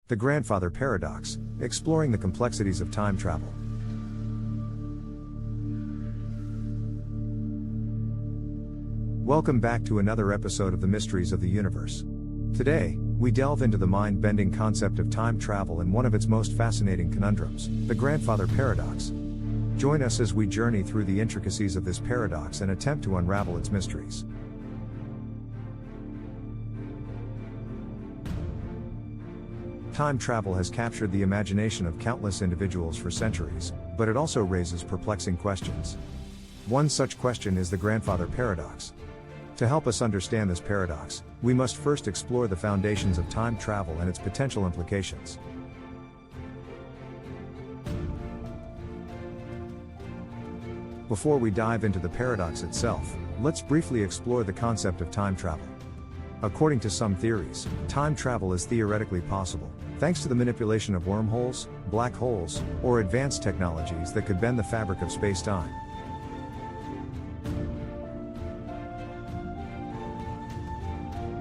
The Grandfather Paradox, exploring the complexities of time travel. Welcome back to another episode of the Mysteries of the Universe. Today, we delve into the mind-bending concept of time travel and one of its most fascinating conundrums, the Grandfather Paradox. Join us as we journey through the intricacies of this paradox and attempt to unravel its mysteries. Time travel has captured the imagination of countless individuals for centuries, but it also raises perplexing questions. One such question is the Grandfather Paradox. To help us understand this paradox, we must first explore the foundations of time travel and its potential implications. Before we dive into the paradox itself, let's briefly explore the concept of time travel. According to some theories, time travel is theoretically possible, thanks to the manipulation of wormholes, black holes, or advanced technologies that could bend the fabric of space-time.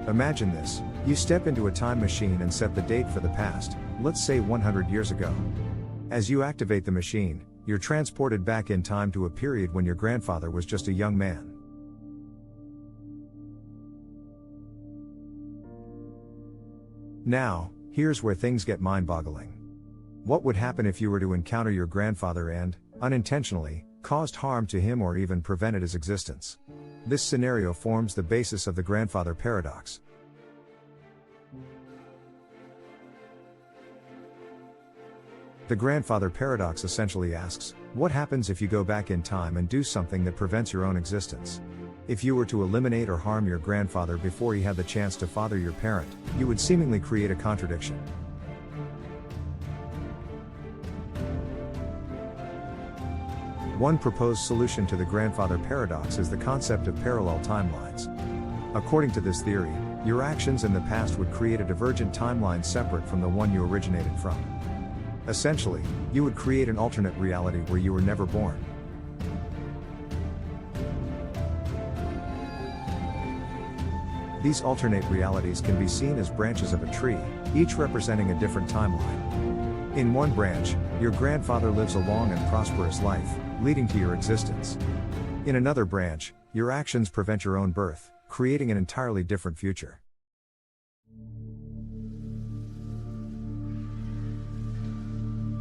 Imagine this: you step into a time machine and set the date for the past, let's say 100 years ago. As you activate the machine, you're transported back in time to a period when your grandfather was just a young man. Now, here's where things get mind-boggling. What would happen if you were to encounter your grandfather and, unintentionally, caused harm to him or even prevented his existence? This scenario forms the basis of the Grandfather Paradox. The Grandfather Paradox essentially asks, what happens if you go back in time and do something that prevents your own existence? If you were to eliminate or harm your grandfather before he had the chance to father your parent, you would seemingly create a contradiction. One proposed solution to the Grandfather Paradox is the concept of parallel timelines. According to this theory, your actions in the past would create a divergent timeline separate from the one you originated from. Essentially, you would create an alternate reality where you were never born. These alternate realities can be seen as branches of a tree, each representing a different timeline. In one branch, your grandfather lives a long and prosperous life, leading to your existence. In another branch, your actions prevent your own birth, creating an entirely different future.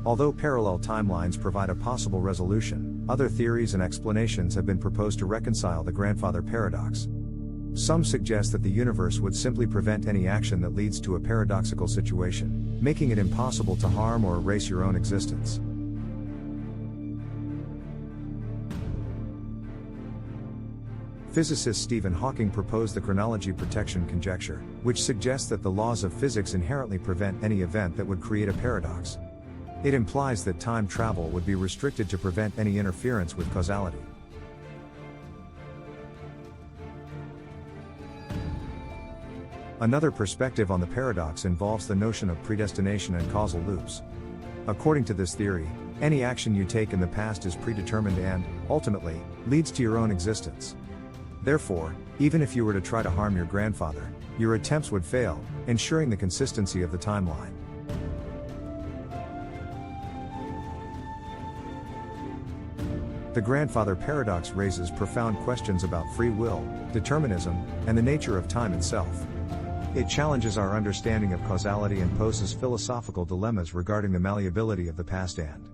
Although parallel timelines provide a possible resolution, other theories and explanations have been proposed to reconcile the Grandfather Paradox. Some suggest that the universe would simply prevent any action that leads to a paradoxical situation, making it impossible to harm or erase your own existence. Physicist Stephen Hawking proposed the chronology protection conjecture, which suggests that the laws of physics inherently prevent any event that would create a paradox. It implies that time travel would be restricted to prevent any interference with causality. Another perspective on the paradox involves the notion of predestination and causal loops. According to this theory, any action you take in the past is predetermined and, ultimately, leads to your own existence. Therefore, even if you were to try to harm your grandfather, your attempts would fail, ensuring the consistency of the timeline. The Grandfather Paradox raises profound questions about free will, determinism, and the nature of time itself. It challenges our understanding of causality and poses philosophical dilemmas regarding the malleability of the past and